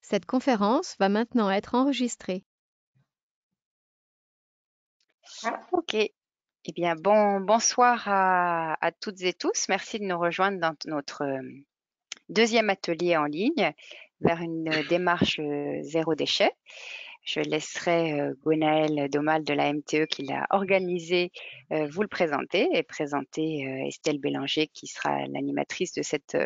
Cette conférence va maintenant être enregistrée. Ok. Eh bien, bonsoir à toutes et tous. Merci de nous rejoindre dans notre deuxième atelier en ligne vers une démarche zéro déchet. Je laisserai Gwenaëlle Domal de la MTE qui l'a organisé vous le présenter et présenter Estelle Bélanger qui sera l'animatrice de cette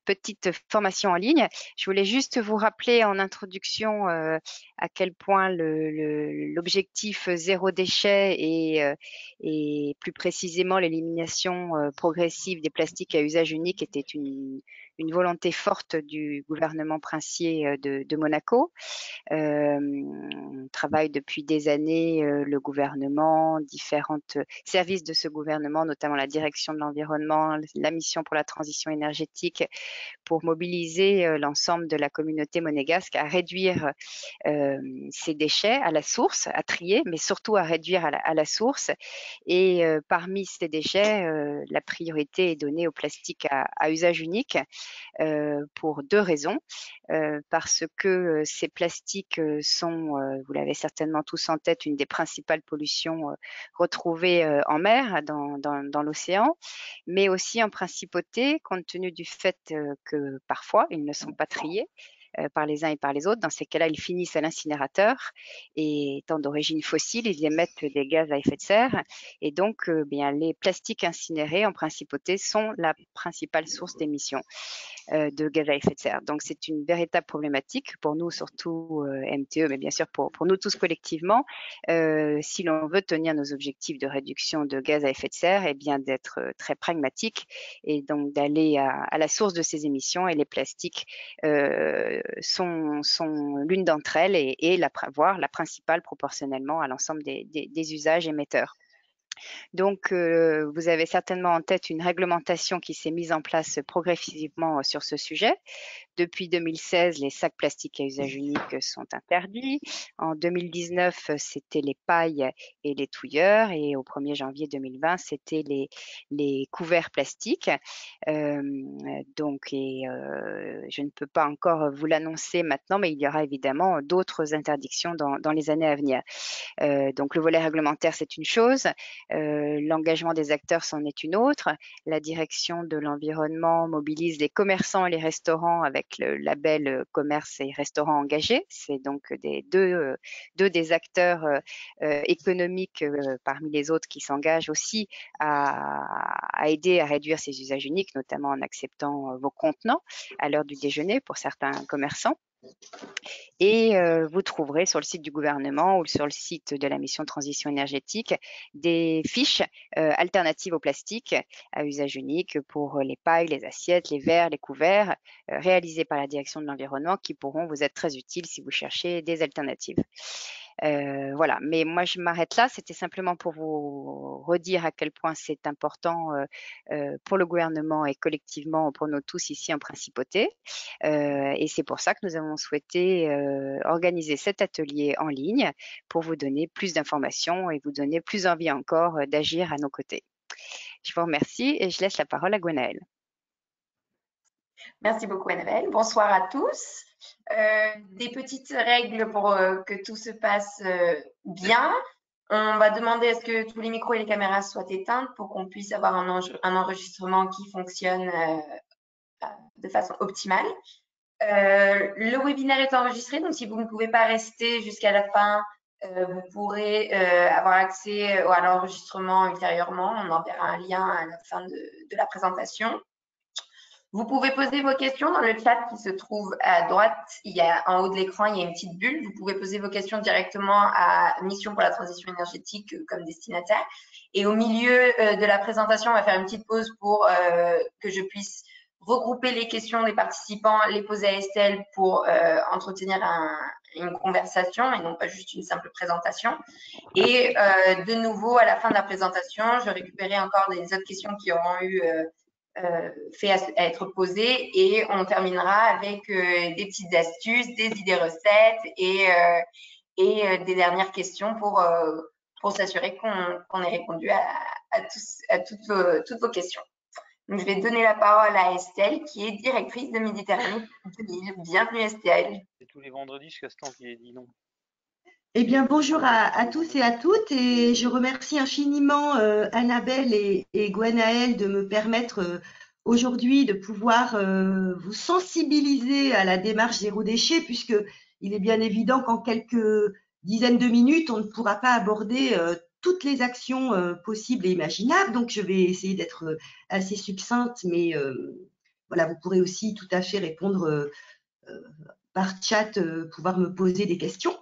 petite formation en ligne. Je voulais juste vous rappeler en introduction à quel point l'objectif zéro déchet et plus précisément l'élimination progressive des plastiques à usage unique était une volonté forte du gouvernement princier de Monaco. On travaille depuis des années, le gouvernement, différents services de ce gouvernement, notamment la direction de l'environnement, la mission pour la transition énergétique, pour mobiliser l'ensemble de la communauté monégasque à réduire ces déchets à la source, à trier, mais surtout à réduire à la source. Et parmi ces déchets, la priorité est donnée au plastique à usage unique pour deux raisons. Parce que ces plastiques sont, vous l'avez certainement tous en tête, une des principales pollutions retrouvées en mer, dans l'océan, mais aussi en principauté, compte tenu du fait que parfois ils ne sont pas triés par les uns et par les autres. Dans ces cas-là, ils finissent à l'incinérateur et étant d'origine fossile, ils émettent des gaz à effet de serre. Et donc, bien, les plastiques incinérés en principauté sont la principale source d'émissions de gaz à effet de serre. Donc, c'est une véritable problématique pour nous, surtout MTE, mais bien sûr pour nous tous collectivement, si l'on veut tenir nos objectifs de réduction de gaz à effet de serre, et bien d'être très pragmatique et donc d'aller à la source de ces émissions. Et les plastiques sont l'une d'entre elles et voire la principale proportionnellement à l'ensemble des usages émetteurs. Donc, vous avez certainement en tête une réglementation qui s'est mise en place progressivement sur ce sujet. Depuis 2016, les sacs plastiques à usage unique sont interdits. En 2019, c'était les pailles et les touilleurs. Et au 1er janvier 2020, c'était les couverts plastiques. Je ne peux pas encore vous l'annoncer maintenant, mais il y aura évidemment d'autres interdictions dans les années à venir. Donc le volet réglementaire, c'est une chose, l'engagement des acteurs, c'en est une autre. La direction de l'environnement mobilise les commerçants et les restaurants avec le label commerce et restaurants engagés. C'est donc deux des acteurs économiques parmi les autres qui s'engagent aussi à aider à réduire ces usages uniques, notamment en acceptant vos contenants à l'heure du déjeuner pour certains commerçants. Et vous trouverez sur le site du gouvernement ou sur le site de la mission de transition énergétique des fiches alternatives au plastique à usage unique pour les pailles, les assiettes, les verres, les couverts, réalisées par la direction de l'environnement qui pourront vous être très utiles si vous cherchez des alternatives. Voilà, mais moi je m'arrête là, c'était simplement pour vous redire à quel point c'est important pour le gouvernement et collectivement pour nous tous ici en principauté. Et c'est pour ça que nous avons souhaité organiser cet atelier en ligne pour vous donner plus d'informations et vous donner plus envie encore d'agir à nos côtés. Je vous remercie et je laisse la parole à Gwenaëlle. Merci beaucoup, Annabelle. Bonsoir à tous. Des petites règles pour que tout se passe bien. On va demander à ce que tous les micros et les caméras soient éteintes pour qu'on puisse avoir un enregistrement qui fonctionne de façon optimale. Le webinaire est enregistré, donc si vous ne pouvez pas rester jusqu'à la fin, vous pourrez avoir accès à l'enregistrement ultérieurement. On enverra un lien à la fin de la présentation. Vous pouvez poser vos questions dans le chat qui se trouve à droite. En haut de l'écran, il y a une petite bulle. Vous pouvez poser vos questions directement à Mission pour la transition énergétique comme destinataire. Et au milieu de la présentation, on va faire une petite pause pour que je puisse regrouper les questions des participants, les poser à Estelle pour entretenir une conversation et non pas juste une simple présentation. Et de nouveau, à la fin de la présentation, je récupérerai encore des autres questions qui auront eu fait à être posées et on terminera avec des petites astuces, des idées recettes et des dernières questions pour s'assurer qu'on ait répondu à toutes vos questions. Donc, je vais donner la parole à Estelle, qui est directrice de Méditerranée 2000. Bienvenue Estelle. C'est tous les vendredis jusqu'à ce temps qu'il ait dit non. Eh bien, bonjour à tous et à toutes, et je remercie infiniment Annabelle et Gwenaëlle de me permettre aujourd'hui de pouvoir vous sensibiliser à la démarche zéro déchet, puisque il est bien évident qu'en quelques dizaines de minutes, on ne pourra pas aborder toutes les actions possibles et imaginables. Donc, je vais essayer d'être assez succincte, mais voilà, vous pourrez aussi tout à fait répondre par chat, pouvoir me poser des questions.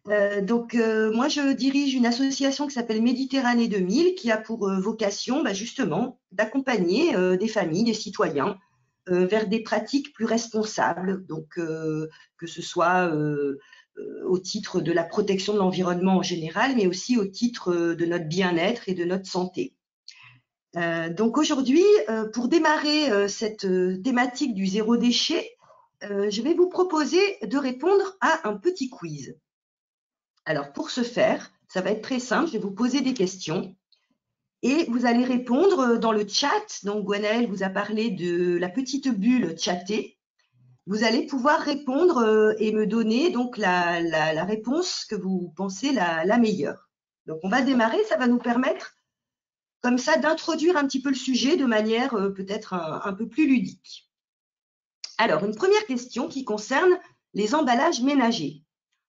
Moi, je dirige une association qui s'appelle Méditerranée 2000, qui a pour vocation justement d'accompagner des familles, des citoyens vers des pratiques plus responsables, donc que ce soit au titre de la protection de l'environnement en général, mais aussi au titre de notre bien-être et de notre santé. Donc aujourd'hui, pour démarrer cette thématique du zéro déchet, je vais vous proposer de répondre à un petit quiz. Alors, pour ce faire, ça va être très simple. Je vais vous poser des questions et vous allez répondre dans le chat. Donc, Gwenaëlle vous a parlé de la petite bulle chattée. Vous allez pouvoir répondre et me donner donc la réponse que vous pensez la meilleure. Donc, on va démarrer. Ça va nous permettre comme ça d'introduire un petit peu le sujet de manière peut-être un peu plus ludique. Alors, une première question qui concerne les emballages ménagers.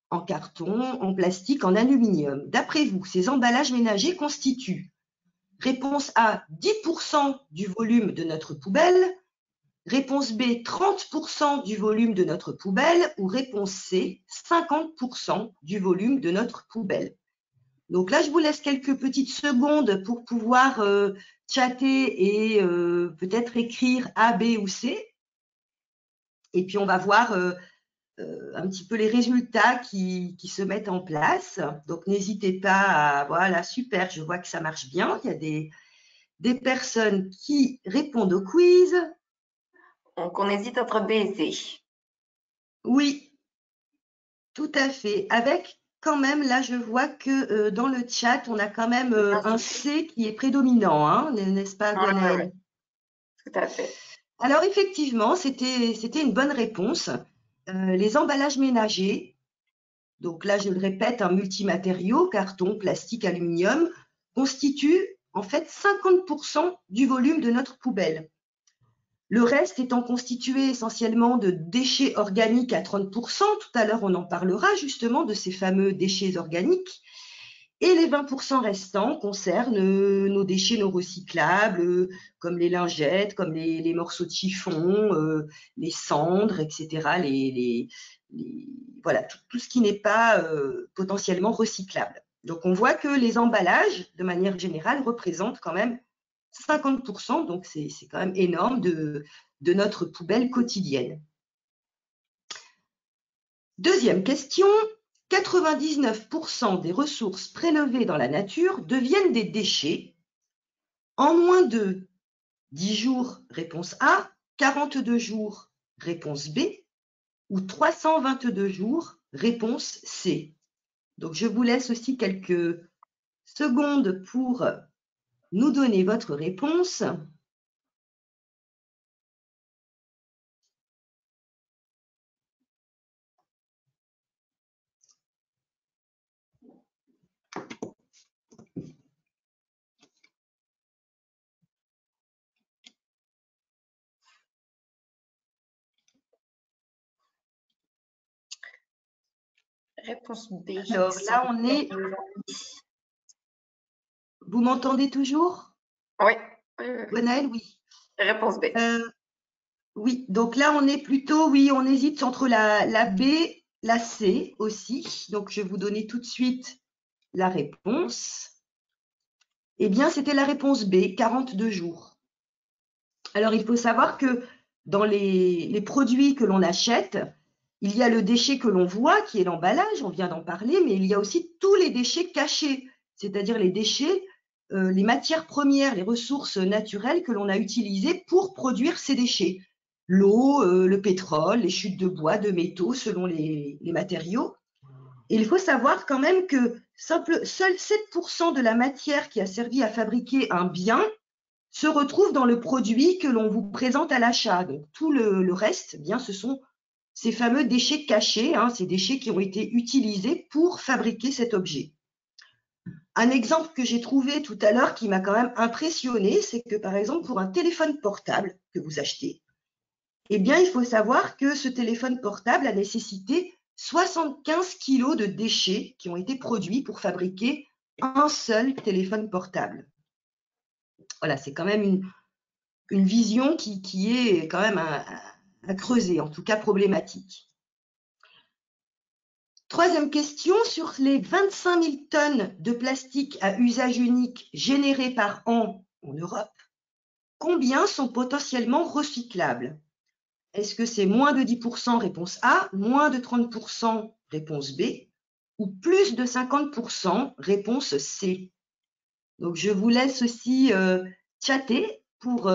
En carton, en plastique, en aluminium. D'après vous, ces emballages ménagers constituent réponse A, 10% du volume de notre poubelle, réponse B, 30% du volume de notre poubelle ou réponse C, 50% du volume de notre poubelle. Donc là, je vous laisse quelques petites secondes pour pouvoir chatter et peut-être écrire A, B ou C. Et puis, on va voir un petit peu les résultats qui se mettent en place. Donc, n'hésitez pas à… Voilà, super, je vois que ça marche bien. Il y a des personnes qui répondent au quiz. Donc, on hésite entre B et C. Oui, tout à fait. Avec quand même, là, je vois que dans le chat, on a quand même un C qui est prédominant, hein, n'est-ce pas, Gwenaëlle? Ouais. Tout à fait. Alors, effectivement, c'était une bonne réponse. Les emballages ménagers, donc là, je le répète, un multimatériau, carton, plastique, aluminium, constitue en fait 50% du volume de notre poubelle. Le reste étant constitué essentiellement de déchets organiques à 30%. Tout à l'heure, on en parlera justement de ces fameux déchets organiques. Et les 20% restants concernent nos déchets non recyclables, comme les lingettes, comme les morceaux de chiffon, les cendres, etc. Voilà, tout ce qui n'est pas potentiellement recyclable. Donc, on voit que les emballages, de manière générale, représentent quand même 50%, donc c'est quand même énorme de notre poubelle quotidienne. Deuxième question. 99% des ressources prélevées dans la nature deviennent des déchets en moins de 10 jours, réponse A, 42 jours, réponse B, ou 322 jours, réponse C. Donc, je vous laisse aussi quelques secondes pour nous donner votre réponse. Réponse B. Alors là, on est… Vous m'entendez toujours? Oui. Gwenaëlle, oui. Réponse B. Oui, donc là, on est plutôt… Oui, on hésite entre la B, la C aussi. Donc, je vais vous donner tout de suite la réponse. Eh bien, c'était la réponse B, 42 jours. Alors, il faut savoir que dans les produits que l'on achète, il y a le déchet que l'on voit, qui est l'emballage, on vient d'en parler, mais il y a aussi tous les déchets cachés, c'est-à-dire les déchets, les matières premières, les ressources naturelles que l'on a utilisées pour produire ces déchets. L'eau, le pétrole, les chutes de bois, de métaux, selon les matériaux. Et il faut savoir quand même que seuls 7% de la matière qui a servi à fabriquer un bien se retrouve dans le produit que l'on vous présente à l'achat. Donc, tout le reste, eh bien, ce sont ces fameux déchets cachés, hein, ces déchets qui ont été utilisés pour fabriquer cet objet. Un exemple que j'ai trouvé tout à l'heure qui m'a quand même impressionné, c'est que par exemple pour un téléphone portable que vous achetez, eh bien il faut savoir que ce téléphone portable a nécessité 75 kg de déchets qui ont été produits pour fabriquer un seul téléphone portable. Voilà, c'est quand même une vision qui est quand même à creuser, en tout cas problématique. Troisième question, sur les 25 000 tonnes de plastique à usage unique générées par an en Europe, combien sont potentiellement recyclables? Est-ce que c'est moins de 10% réponse A, moins de 30% réponse B, ou plus de 50% réponse C? Donc, je vous laisse aussi chatter pour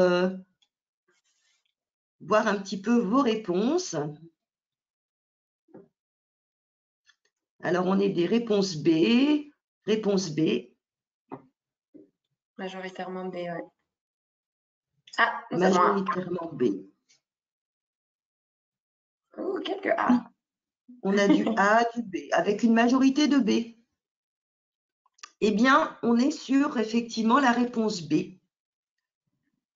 voir un petit peu vos réponses. Alors, on est des réponses B, réponse B. Majoritairement B, ouais. Ah, nous avons Majoritairement B. Oh, quelques A. On a du A, du B, avec une majorité de B. Eh bien, on est sur effectivement la réponse B.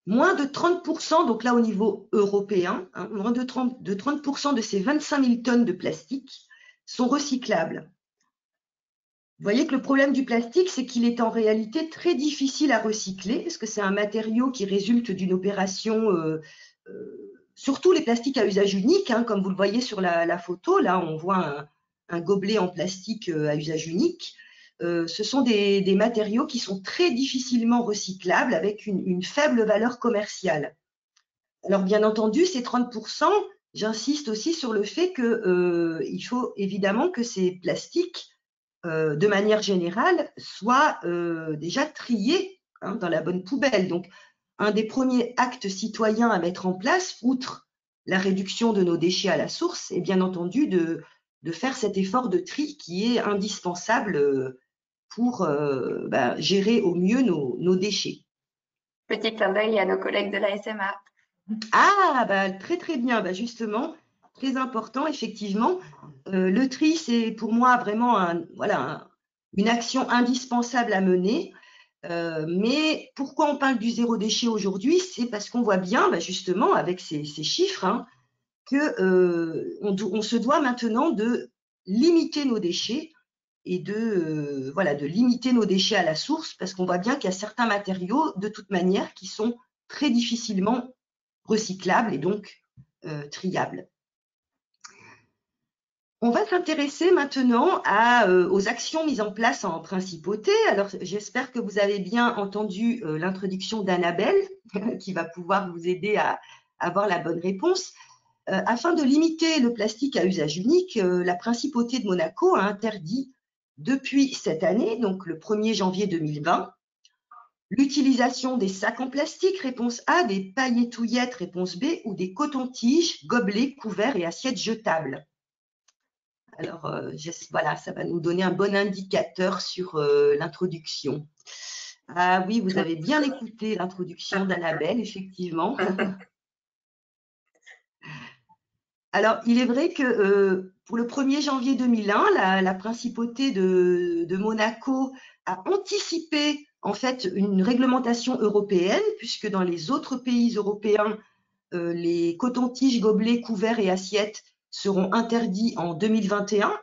Moins de 30%, donc là au niveau européen, hein, moins de 30% de ces 25 000 tonnes de plastique sont recyclables. Vous voyez que le problème du plastique, c'est qu'il est en réalité très difficile à recycler, parce que c'est un matériau qui résulte d'une opération, surtout les plastiques à usage unique, hein, comme vous le voyez sur la photo, là on voit un gobelet en plastique à usage unique. Ce sont des matériaux qui sont très difficilement recyclables avec une faible valeur commerciale. Alors bien entendu, ces 30%, j'insiste aussi sur le fait qu'il faut évidemment que ces plastiques, de manière générale, soient déjà triés, hein, dans la bonne poubelle. Donc, un des premiers actes citoyens à mettre en place, outre la réduction de nos déchets à la source, est bien entendu de faire cet effort de tri qui est indispensable pour gérer au mieux nos déchets. Petit clin d'œil à nos collègues de la SMA. Ah, très très bien, justement, très important, effectivement. Le tri, c'est pour moi vraiment une action indispensable à mener. Mais pourquoi on parle du zéro déchet aujourd'hui? C'est parce qu'on voit bien, justement, avec ces chiffres, hein, qu'on se doit maintenant de limiter nos déchets et de limiter nos déchets à la source, parce qu'on voit bien qu'il y a certains matériaux, de toute manière, qui sont très difficilement recyclables et donc triables. On va s'intéresser maintenant aux actions mises en place en principauté. Alors, j'espère que vous avez bien entendu l'introduction d'Annabelle, qui va pouvoir vous aider à avoir la bonne réponse. Afin de limiter le plastique à usage unique, la principauté de Monaco a interdit depuis cette année, donc le 1er janvier 2020, l'utilisation des sacs en plastique, réponse A, des pailletouillettes, réponse B, ou des cotons-tiges, gobelets, couverts et assiettes jetables. Alors, voilà, ça va nous donner un bon indicateur sur l'introduction. Ah oui, vous avez bien écouté l'introduction d'Annabelle, effectivement. Alors, il est vrai que pour le 1er janvier 2001, la principauté de Monaco a anticipé en fait une réglementation européenne, puisque dans les autres pays européens, les cotons-tiges, gobelets, couverts et assiettes seront interdits en 2021.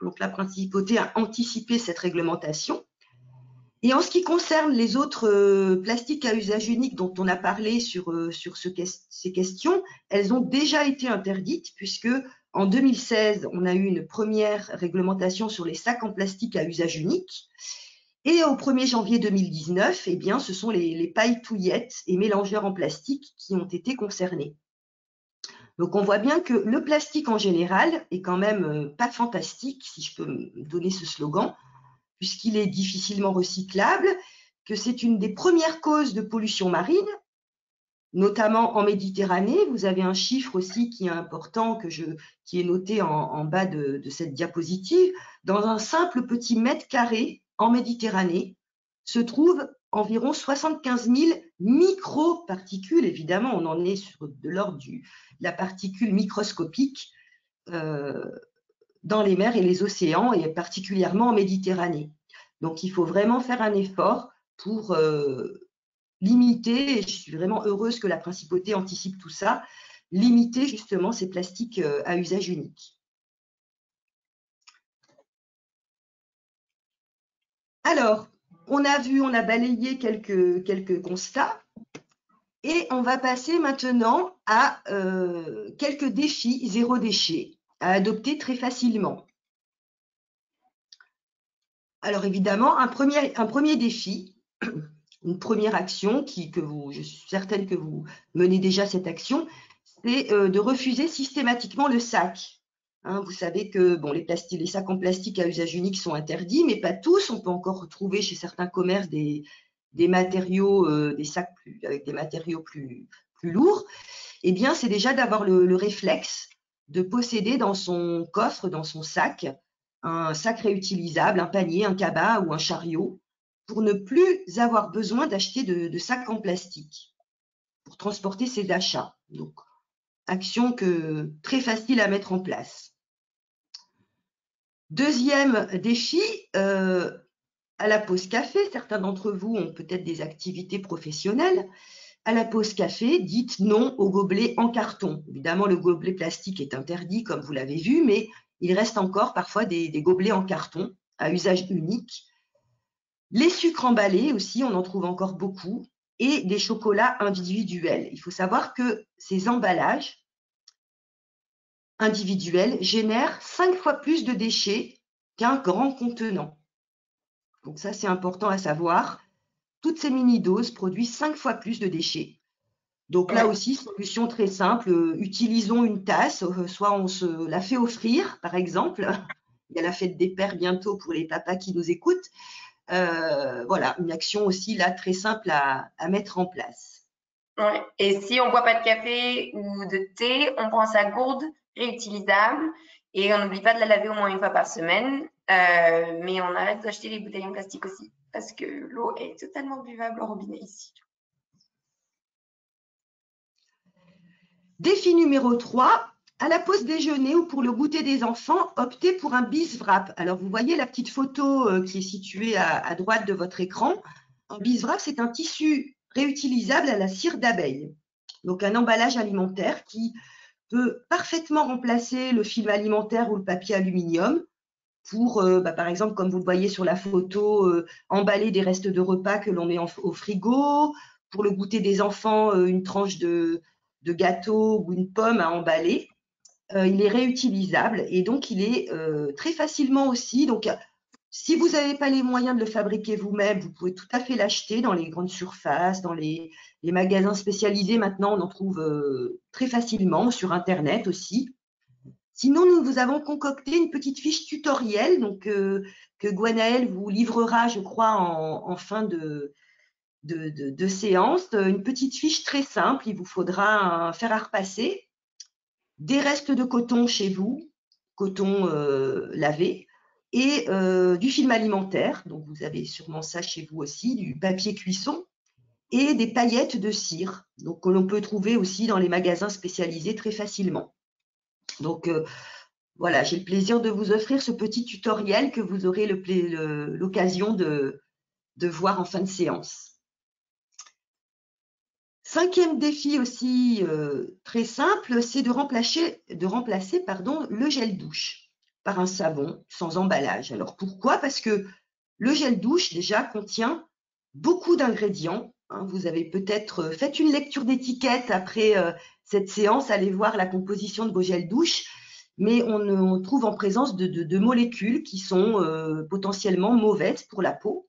Donc, la principauté a anticipé cette réglementation. Et en ce qui concerne les autres plastiques à usage unique dont on a parlé sur ces questions, elles ont déjà été interdites puisque en 2016, on a eu une première réglementation sur les sacs en plastique à usage unique. Et au 1er janvier 2019, eh bien, ce sont les pailletouillettes et mélangeurs en plastique qui ont été concernés. Donc, on voit bien que le plastique en général est quand même pas fantastique, si je peux me donner ce slogan, puisqu'il est difficilement recyclable, que c'est une des premières causes de pollution marine, notamment en Méditerranée. Vous avez un chiffre aussi qui est important, qui est noté en bas de cette diapositive. Dans un simple petit mètre carré en Méditerranée se trouvent environ 75 000 microparticules, évidemment, on en est sur de l'ordre de la particule microscopique dans les mers et les océans, et particulièrement en Méditerranée. Donc, il faut vraiment faire un effort pour limiter, et je suis vraiment heureuse que la Principauté anticipe tout ça, limiter justement ces plastiques à usage unique. Alors, on a balayé quelques constats et on va passer maintenant à quelques défis zéro déchet à adopter très facilement. Alors évidemment, un premier défi, une première action je suis certaine que vous menez déjà cette action, c'est de refuser systématiquement le sac. Hein, vous savez que bon, les sacs en plastique à usage unique sont interdits, mais pas tous. On peut encore retrouver chez certains commerces des matériaux, des sacs avec des matériaux plus lourds. Eh bien, c'est déjà d'avoir le réflexe de posséder dans son coffre, dans son sac, un sac réutilisable, un panier, un cabas ou un chariot, pour ne plus avoir besoin d'acheter de sacs en plastique pour transporter ses achats. Donc, action très facile à mettre en place. Deuxième défi, à la pause café, certains d'entre vous ont peut-être des activités professionnelles. À la pause café, dites non au gobelet en carton. Évidemment, le gobelet plastique est interdit, comme vous l'avez vu, mais il reste encore parfois des gobelets en carton à usage unique. Les sucres emballés aussi, on en trouve encore beaucoup, et des chocolats individuels. Il faut savoir que ces emballages individuels génèrent 5 fois plus de déchets qu'un grand contenant. Donc ça, c'est important à savoir. Toutes ces mini-doses produisent 5 fois plus de déchets. Donc là aussi, solution très simple, utilisons une tasse, soit on se la fait offrir, par exemple. Il y a la fête des pères bientôt pour les papas qui nous écoutent. Voilà, une action aussi là très simple à mettre en place. Ouais. Et si on ne boit pas de café ou de thé, on prend sa gourde réutilisable et on n'oublie pas de la laver au moins une fois par semaine. Mais on arrête d'acheter les bouteilles en plastique aussi parce que l'eau est totalement buvable au robinet ici. Défi numéro 3, à la pause déjeuner ou pour le goûter des enfants, optez pour un biswrap. Alors, vous voyez la petite photo qui est située à droite de votre écran. Un biswrap, c'est un tissu réutilisable à la cire d'abeille. Donc, un emballage alimentaire qui peut parfaitement remplacer le film alimentaire ou le papier aluminium pour, par exemple, comme vous le voyez sur la photo, emballer des restes de repas que l'on met au frigo. Pour le goûter des enfants, une tranche de gâteau ou une pomme à emballer. Il est réutilisable et donc il est très facilement aussi. Donc, si vous n'avez pas les moyens de le fabriquer vous-même, vous pouvez tout à fait l'acheter dans les grandes surfaces, dans les magasins spécialisés. Maintenant, on en trouve très facilement sur Internet aussi. Sinon, nous vous avons concocté une petite fiche tutoriel donc, que Gwenaëlle vous livrera, je crois, en fin de séance. Une petite fiche très simple. Il vous faudra un fer à repasser, des restes de coton chez vous, coton lavé, et du film alimentaire. Donc, vous avez sûrement ça chez vous aussi, du papier cuisson et des paillettes de cire, donc que l'on peut trouver aussi dans les magasins spécialisés très facilement. Donc, voilà, j'ai le plaisir de vous offrir ce petit tutoriel que vous aurez l'occasion de voir en fin de séance. Cinquième défi aussi très simple, c'est de remplacer le gel douche par un savon sans emballage. Alors pourquoi? Parce que le gel douche déjà contient beaucoup d'ingrédients. Hein. Vous avez peut-être fait une lecture d'étiquette après cette séance, allez voir la composition de vos gels douche, mais on trouve en présence de molécules qui sont potentiellement mauvaises pour la peau,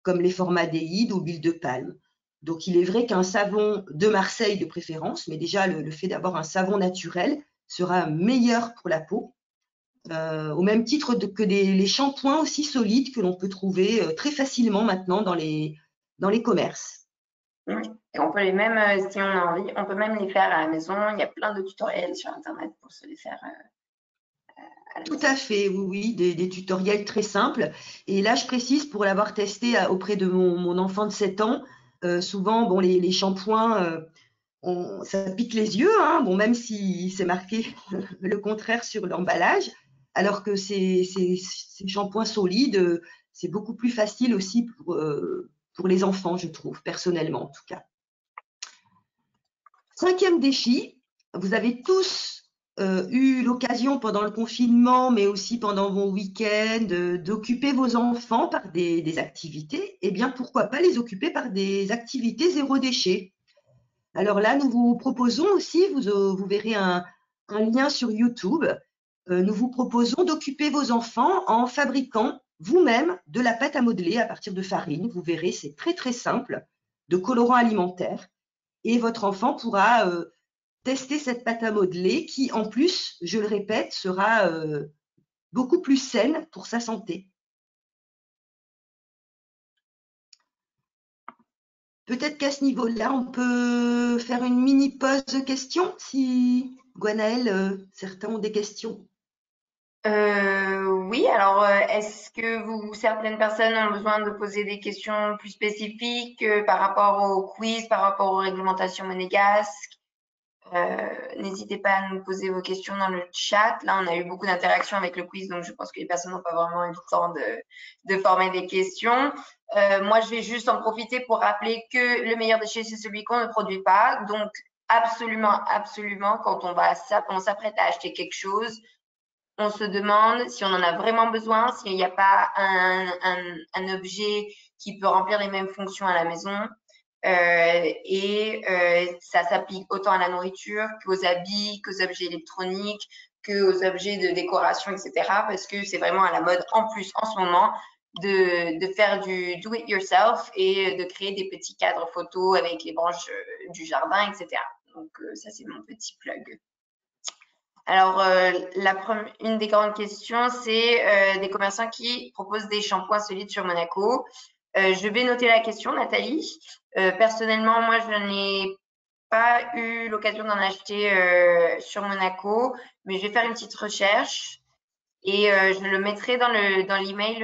comme les formaldéhyde ou l'huile de palme. Donc, il est vrai qu'un savon de Marseille de préférence, mais déjà le fait d'avoir un savon naturel sera meilleur pour la peau, au même titre que les shampoings aussi solides que l'on peut trouver très facilement maintenant dans les commerces. Oui. Et on peut les même, si on a envie, on peut même les faire à la maison. Il y a plein de tutoriels sur Internet pour se les faire à la maison. Tout à fait, oui, des tutoriels très simples. Et là, je précise, pour l'avoir testé auprès de mon enfant de 7 ans, Souvent, bon, les shampoings, ça pique les yeux, hein, bon, même si c'est marqué le contraire sur l'emballage, alors que ces shampoings solides, c'est beaucoup plus facile aussi pour les enfants, je trouve, personnellement en tout cas. 5e défi, vous avez tous eu l'occasion pendant le confinement, mais aussi pendant vos week-ends, d'occuper vos enfants par des activités. Eh bien, pourquoi pas les occuper par des activités zéro déchet? Alors là, nous vous proposons aussi, vous verrez un lien sur YouTube, nous vous proposons d'occuper vos enfants en fabriquant vous-même de la pâte à modeler à partir de farine. Vous verrez, c'est très très simple, de colorants alimentaires. Et votre enfant pourra tester cette pâte à modeler qui, en plus, je le répète, sera beaucoup plus saine pour sa santé. Peut-être qu'à ce niveau-là, on peut faire une mini pause de questions, si Gwenaëlle, certains ont des questions. Oui, alors est-ce que certaines personnes ont besoin de poser des questions plus spécifiques par rapport au quiz, par rapport aux réglementations monégasques? N'hésitez pas à nous poser vos questions dans le chat. Là, on a eu beaucoup d'interactions avec le quiz, donc je pense que les personnes n'ont pas vraiment eu le temps de former des questions. Moi, je vais juste en profiter pour rappeler que le meilleur déchet, c'est celui qu'on ne produit pas. Donc, absolument, absolument, quand on s'apprête à acheter quelque chose, on se demande si on en a vraiment besoin, s'il n'y a pas un objet qui peut remplir les mêmes fonctions à la maison. Ça s'applique autant à la nourriture qu'aux habits, qu'aux objets électroniques, qu'aux objets de décoration, etc. Parce que c'est vraiment à la mode en plus en ce moment de faire du do it yourself et de créer des petits cadres photos avec les branches du jardin, etc. Donc ça, c'est mon petit plug. Alors, une des grandes questions, c'est des commerçants qui proposent des shampoings solides sur Monaco. Je vais noter la question, Nathalie. Personnellement, moi, je n'ai pas eu l'occasion d'en acheter sur Monaco, mais je vais faire une petite recherche et je le mettrai dans l'email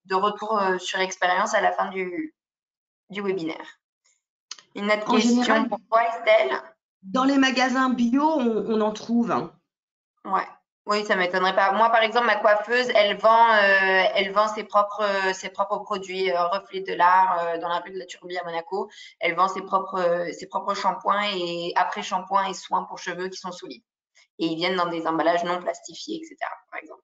de retour sur expérience à la fin du webinaire. Une autre question général, pour toi, Estelle? Dans les magasins bio, on en trouve. Hein. Ouais. Oui, ça m'étonnerait pas. Moi, par exemple, ma coiffeuse, elle vend ses propres produits, Reflet de l'Art, dans la rue de la Turbie à Monaco. Elle vend ses propres shampoings et après-shampoings et soins pour cheveux qui sont solides. Et ils viennent dans des emballages non plastifiés, etc., par exemple.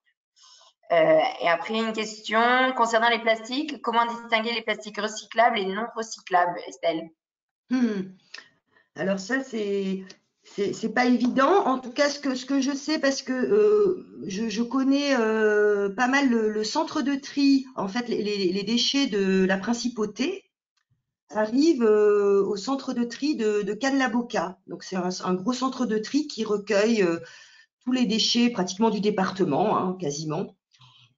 Et après, une question concernant les plastiques. Comment distinguer les plastiques recyclables et non recyclables, Estelle? Alors ça, c'est pas évident. En tout cas, ce que je sais, parce que je connais pas mal le centre de tri, en fait, les déchets de la principauté arrivent au centre de tri de Cannes-la-Boca. Donc c'est un gros centre de tri qui recueille tous les déchets pratiquement du département, hein, quasiment.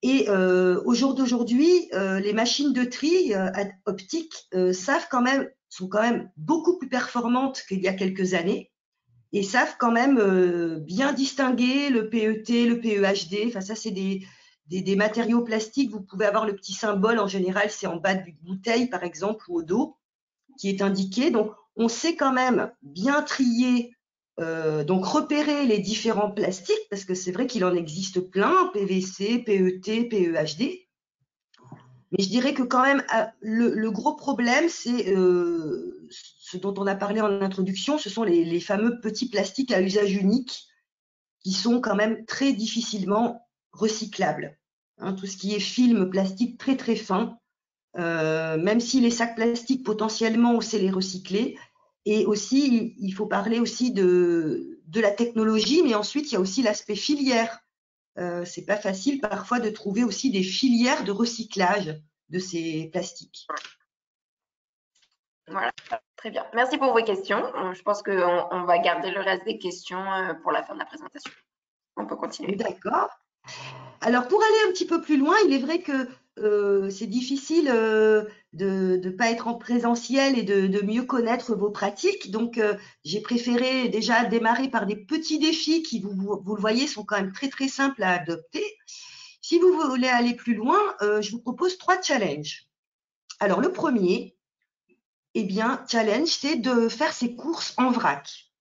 Et au jour d'aujourd'hui, les machines de tri optiques sont quand même beaucoup plus performantes qu'il y a quelques années et savent quand même bien distinguer le PET, le PEHD. Enfin, ça, c'est des matériaux plastiques. Vous pouvez avoir le petit symbole, en général, c'est en bas de bouteille, par exemple, ou au dos, qui est indiqué. Donc, on sait quand même bien trier, donc repérer les différents plastiques, parce que c'est vrai qu'il en existe plein, PVC, PET, PEHD. Mais je dirais que quand même, le gros problème, c'est ce dont on a parlé en introduction, ce sont les fameux petits plastiques à usage unique qui sont quand même très difficilement recyclables. Hein, tout ce qui est film plastique très très fin, même si les sacs plastiques potentiellement on sait les recycler. Et aussi, il faut parler aussi de la technologie, mais ensuite il y a aussi l'aspect filière. C'est pas facile parfois de trouver aussi des filières de recyclage de ces plastiques. Voilà, très bien. Merci pour vos questions. Je pense qu'on va garder le reste des questions pour la fin de la présentation. On peut continuer. D'accord. Alors, pour aller un petit peu plus loin, il est vrai que c'est difficile de ne pas être en présentiel et de mieux connaître vos pratiques. Donc, j'ai préféré déjà démarrer par des petits défis qui, vous le voyez, sont quand même très, très simples à adopter. Si vous voulez aller plus loin, je vous propose 3 challenges. Alors, le premier, eh bien, challenge, c'est de faire ses courses en vrac.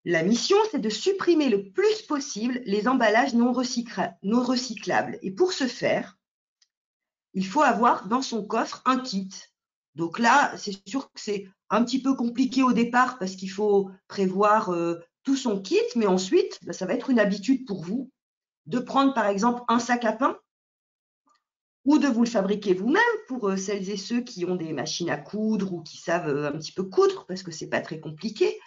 La mission, c'est de supprimer le plus possible les emballages non recyclables. Et pour ce faire, il faut avoir dans son coffre un kit. Donc là, c'est sûr que c'est un petit peu compliqué au départ parce qu'il faut prévoir tout son kit, mais ensuite, ça va être une habitude pour vous de prendre par exemple un sac à pain ou de vous le fabriquer vous-même pour celles et ceux qui ont des machines à coudre ou qui savent un petit peu coudre parce que c'est pas très compliqué.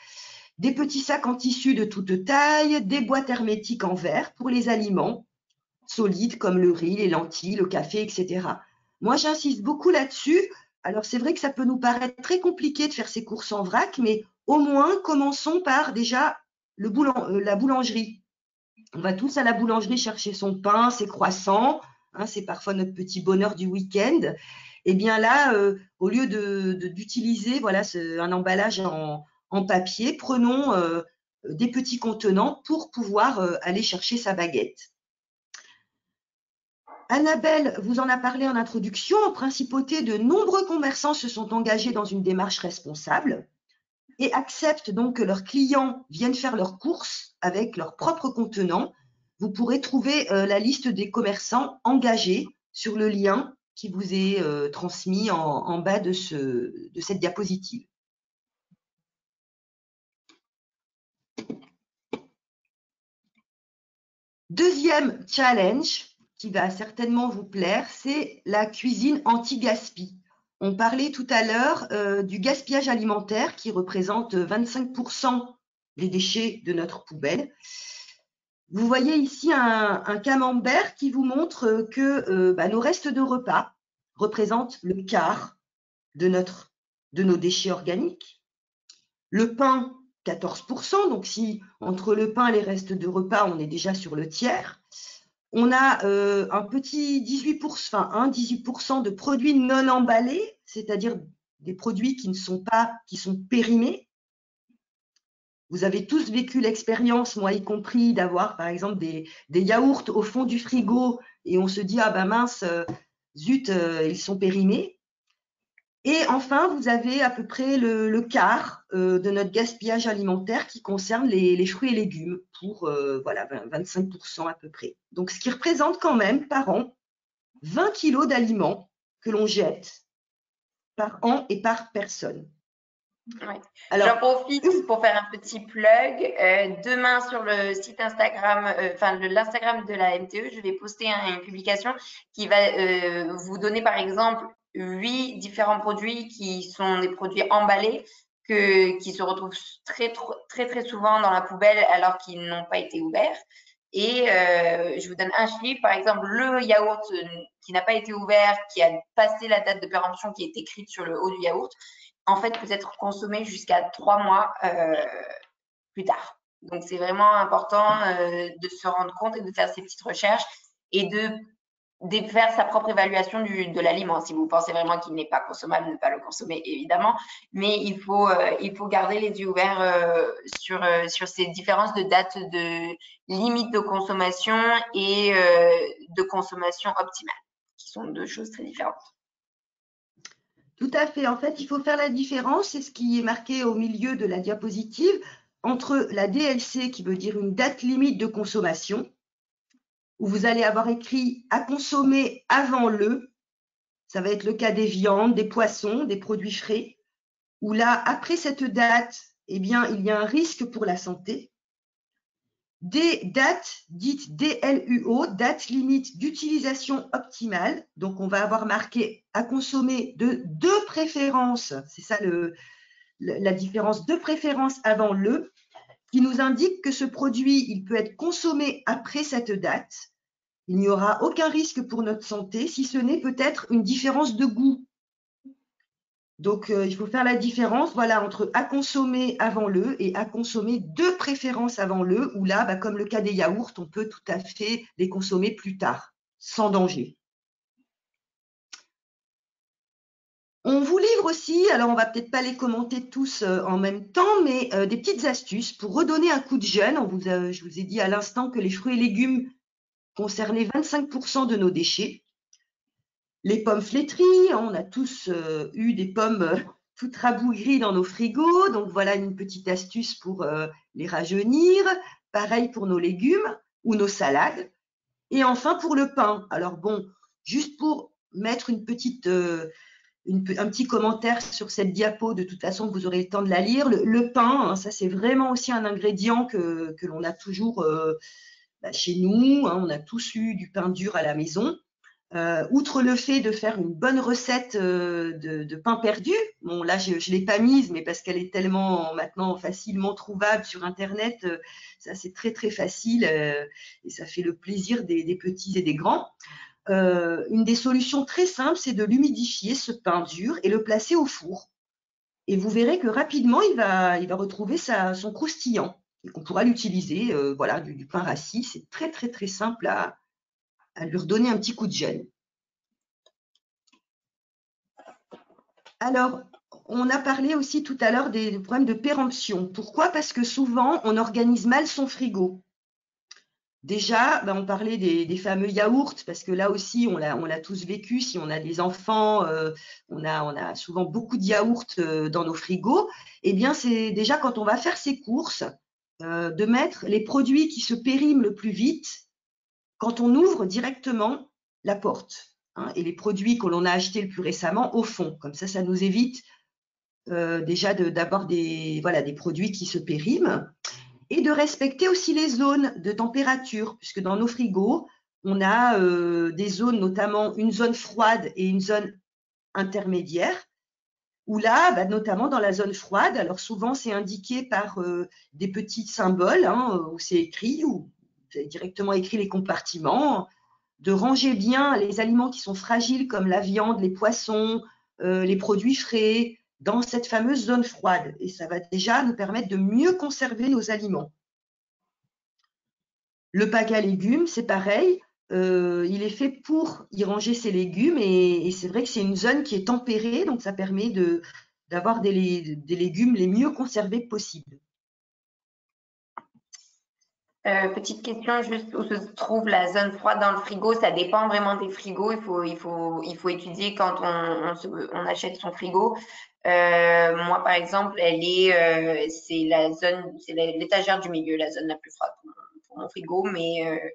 Des petits sacs en tissu de toute taille, des boîtes hermétiques en verre pour les aliments solides comme le riz, les lentilles, le café, etc. Moi, j'insiste beaucoup là-dessus. Alors, c'est vrai que ça peut nous paraître très compliqué de faire ces courses en vrac, mais au moins, commençons par déjà la boulangerie. On va tous à la boulangerie chercher son pain, ses croissants. Hein, c'est parfois notre petit bonheur du week-end. Et bien là, au lieu d'utiliser voilà, un emballage en papier, prenons des petits contenants pour pouvoir aller chercher sa baguette. Annabelle vous en a parlé en introduction. En principauté, de nombreux commerçants se sont engagés dans une démarche responsable et acceptent donc que leurs clients viennent faire leurs courses avec leurs propres contenants. Vous pourrez trouver la liste des commerçants engagés sur le lien qui vous est transmis en bas de cette diapositive. Deuxième challenge qui va certainement vous plaire, c'est la cuisine anti-gaspi. On parlait tout à l'heure du gaspillage alimentaire qui représente 25% des déchets de notre poubelle. Vous voyez ici un camembert qui vous montre que nos restes de repas représentent le quart de nos déchets organiques. Le pain, 14%, donc si entre le pain et les restes de repas, on est déjà sur le tiers. On a un petit 18% de produits non emballés, c'est-à-dire des produits qui sont périmés. Vous avez tous vécu l'expérience, moi y compris, d'avoir par exemple des yaourts au fond du frigo et on se dit ah ben mince, zut, ils sont périmés. Et enfin, vous avez à peu près le quart de notre gaspillage alimentaire qui concerne les fruits et légumes pour 25% à peu près. Donc, ce qui représente quand même par an 20 kilos d'aliments que l'on jette par an et par personne. Ouais. J'en profite pour faire un petit plug. Demain sur le site Instagram, l'Instagram de la MTE, je vais poster une publication qui va vous donner par exemple 8 différents produits qui sont des produits emballés qui se retrouvent très souvent dans la poubelle alors qu'ils n'ont pas été ouverts. Et je vous donne un chiffre, par exemple le yaourt qui n'a pas été ouvert, qui a passé la date de péremption qui est écrite sur le haut du yaourt, en fait, peut être consommé jusqu'à 3 mois plus tard. Donc, c'est vraiment important de se rendre compte et de faire ces petites recherches et de faire sa propre évaluation de l'aliment. Si vous pensez vraiment qu'il n'est pas consommable, ne pas le consommer, évidemment. Mais il faut garder les yeux ouverts sur ces différences de date de limite de consommation et de consommation optimale, qui sont deux choses très différentes. Tout à fait. En fait, il faut faire la différence, c'est ce qui est marqué au milieu de la diapositive, entre la DLC, qui veut dire une date limite de consommation, où vous allez avoir écrit à consommer avant le, ça va être le cas des viandes, des poissons, des produits frais, où là, après cette date, eh bien, il y a un risque pour la santé. Des dates dites DLUO, date limite d'utilisation optimale. Donc, on va avoir marqué à consommer de préférence, c'est ça la différence, de préférence avant le, qui nous indique que ce produit, il peut être consommé après cette date. Il n'y aura aucun risque pour notre santé, si ce n'est peut-être une différence de goût. Donc, il faut faire la différence entre à consommer avant le et à consommer de préférence avant le, où là, comme le cas des yaourts, on peut tout à fait les consommer plus tard, sans danger. On vous livre aussi, alors on ne va peut-être pas les commenter tous en même temps, mais des petites astuces pour redonner un coup de jeune. Je vous ai dit à l'instant que les fruits et légumes concernaient 25% de nos déchets. Les pommes flétries, hein, on a tous eu des pommes toutes rabougries dans nos frigos. Donc, voilà une petite astuce pour les rajeunir. Pareil pour nos légumes ou nos salades. Et enfin, pour le pain. Alors, bon, juste pour mettre un petit commentaire sur cette diapo, de toute façon, vous aurez le temps de la lire. Le pain, hein, ça, c'est vraiment aussi un ingrédient que l'on a toujours chez nous. Hein, on a tous eu du pain dur à la maison. Outre le fait de faire une bonne recette de pain perdu, bon là je ne l'ai pas mise, mais parce qu'elle est tellement maintenant facilement trouvable sur Internet, ça c'est très très facile et ça fait le plaisir des petits et des grands. Une des solutions très simples, c'est de l'humidifier, ce pain dur, et le placer au four. Et vous verrez que rapidement, il va retrouver son croustillant. Et qu'on pourra l'utiliser, voilà, du pain rassis. C'est très très très simple à lui redonner un petit coup de jeune. Alors, on a parlé aussi tout à l'heure des problèmes de péremption. Pourquoi? Parce que souvent, on organise mal son frigo. Déjà, on parlait des fameux yaourts, parce que là aussi, on l'a tous vécu. Si on a des enfants, on a souvent beaucoup de yaourts dans nos frigos. Eh bien, c'est déjà quand on va faire ses courses, de mettre les produits qui se périment le plus vite quand on ouvre directement la porte, hein, et les produits que l'on a achetés le plus récemment au fond. Comme ça nous évite déjà d'avoir des produits qui se périment, et de respecter aussi les zones de température, puisque dans nos frigos, on a des zones, notamment une zone froide et une zone intermédiaire, où là, notamment dans la zone froide, alors souvent c'est indiqué par des petits symboles, hein, où c'est écrit, ou vous avez directement écrit les compartiments, de ranger bien les aliments qui sont fragiles comme la viande, les poissons, les produits frais, dans cette fameuse zone froide. Et ça va déjà nous permettre de mieux conserver nos aliments. Le pack à légumes, c'est pareil. Il est fait pour y ranger ses légumes, et c'est vrai que c'est une zone qui est tempérée, donc ça permet d'avoir des légumes les mieux conservés possible. Petite question, juste où se trouve la zone froide dans le frigo? Ça dépend vraiment des frigos. Il faut étudier quand on achète son frigo. Moi, par exemple, c'est l'étagère du milieu, la zone la plus froide pour mon frigo, mais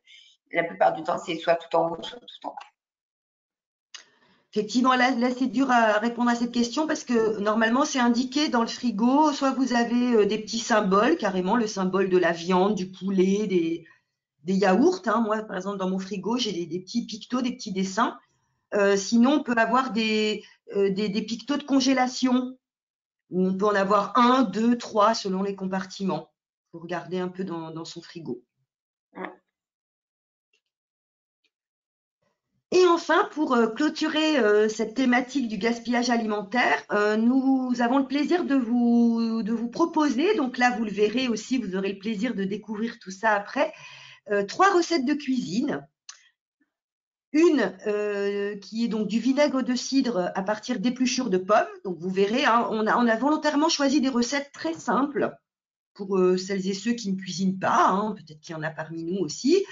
la plupart du temps, c'est soit tout en haut, soit tout en bas. Effectivement, là c'est dur à répondre à cette question, parce que normalement, c'est indiqué dans le frigo. Soit vous avez des petits symboles, carrément le symbole de la viande, du poulet, des yaourts. Hein. Moi, par exemple, dans mon frigo, j'ai des petits pictos, des petits dessins. Sinon, on peut avoir des pictos de congélation, où on peut en avoir 1, 2, 3 selon les compartiments. Il faut regarder un peu dans son frigo. Ouais. Et enfin, pour clôturer cette thématique du gaspillage alimentaire, nous avons le plaisir de vous proposer, donc là vous le verrez aussi, vous aurez le plaisir de découvrir tout ça après, 3 recettes de cuisine. Une qui est donc du vinaigre de cidre à partir d'épluchures de pommes. Donc vous verrez, hein, on a volontairement choisi des recettes très simples pour celles et ceux qui ne cuisinent pas, hein, peut-être qu'il y en a parmi nous aussi.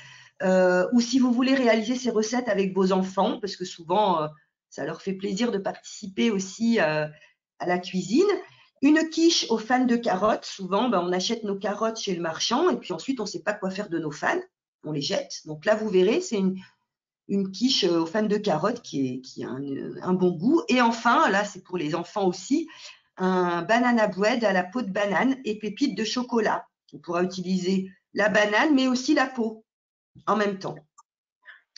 Ou si vous voulez réaliser ces recettes avec vos enfants, parce que souvent, ça leur fait plaisir de participer aussi à la cuisine. Une quiche aux fans de carottes. Souvent, on achète nos carottes chez le marchand et puis ensuite, on ne sait pas quoi faire de nos fans. On les jette. Donc là, vous verrez, c'est une quiche aux fans de carottes qui a un bon goût. Et enfin, là, c'est pour les enfants aussi, un banana bread à la peau de banane et pépites de chocolat. On pourra utiliser la banane, mais aussi la peau en même temps.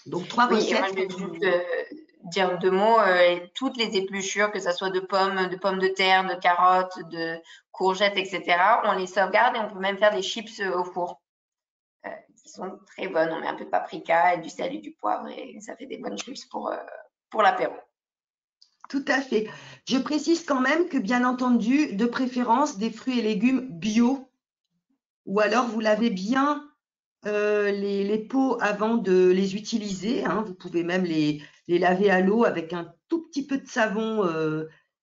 Donc 3 recettes. Et moi, je vais juste dire 2 mots. Toutes les épluchures, que ce soit de pommes de terre, de carottes, de courgettes, etc., on les sauvegarde et on peut même faire des chips au four qui sont très bonnes. On met un peu de paprika et du sel et du poivre et ça fait des bonnes chips pour l'apéro. Tout à fait. Je précise quand même que, bien entendu, de préférence, des fruits et légumes bio, ou alors vous lavez bien les pots avant de les utiliser. Hein. Vous pouvez même les laver à l'eau avec un tout petit peu de savon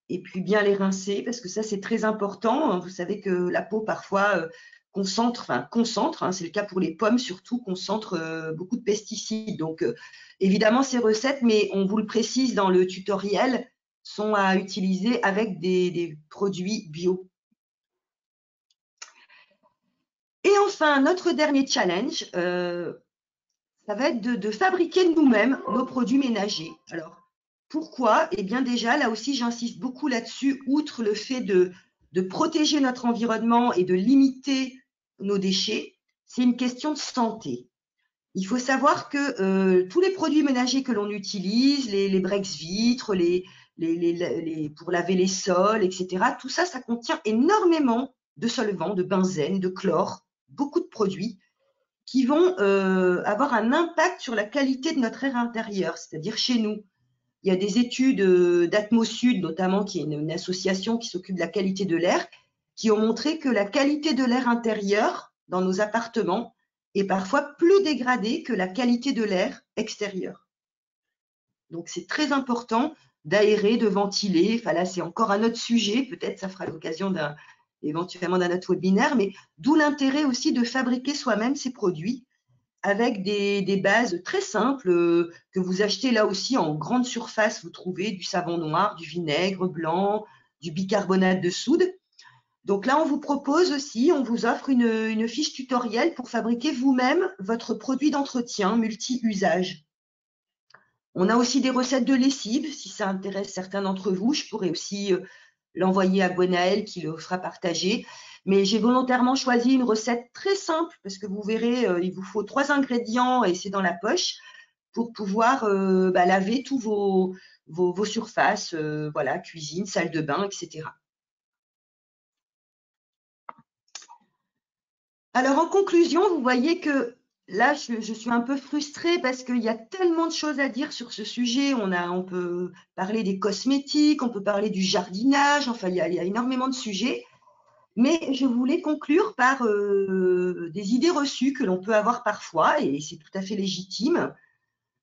et puis bien les rincer, parce que ça, c'est très important. Hein. Vous savez que la peau, parfois, concentrent, hein, c'est le cas pour les pommes surtout, concentrent beaucoup de pesticides. Donc, évidemment, ces recettes, mais on vous le précise dans le tutoriel, sont à utiliser avec des produits bio. Et enfin, notre dernier challenge, ça va être de fabriquer nous-mêmes nos produits ménagers. Alors, pourquoi? Eh bien déjà, là aussi, j'insiste beaucoup là-dessus, outre le fait de protéger notre environnement et de limiter nos déchets, c'est une question de santé. Il faut savoir que tous les produits ménagers que l'on utilise, les Brex-Vitres, pour laver les sols, etc., tout ça, ça contient énormément de solvants, de benzène, de chlore, beaucoup de produits qui vont avoir un impact sur la qualité de notre air intérieur, c'est-à-dire chez nous. Il y a des études d'Atmosud, notamment, qui est une association qui s'occupe de la qualité de l'air, qui ont montré que la qualité de l'air intérieur dans nos appartements est parfois plus dégradée que la qualité de l'air extérieur. Donc, c'est très important d'aérer, de ventiler. Enfin, là, c'est encore un autre sujet. Peut-être ça fera l'occasion éventuellement d'un autre webinaire, mais d'où l'intérêt aussi de fabriquer soi-même ces produits avec des bases très simples que vous achetez là aussi en grande surface. Vous trouvez du savon noir, du vinaigre blanc, du bicarbonate de soude. Donc là, on vous propose aussi, on vous offre une fiche tutoriel pour fabriquer vous-même votre produit d'entretien multi-usage. On a aussi des recettes de lessive, si ça intéresse certains d'entre vous. Je pourrais aussi l'envoyer à Gwenaëlle qui le fera partager. Mais j'ai volontairement choisi une recette très simple parce que vous verrez, il vous faut 3 ingrédients et c'est dans la poche pour pouvoir laver tous vos surfaces, voilà, cuisine, salle de bain, etc. Alors en conclusion, vous voyez que là, je suis un peu frustrée parce qu'il y a tellement de choses à dire sur ce sujet. On peut parler des cosmétiques, on peut parler du jardinage, enfin, il y a énormément de sujets. Mais je voulais conclure par des idées reçues que l'on peut avoir parfois, et c'est tout à fait légitime.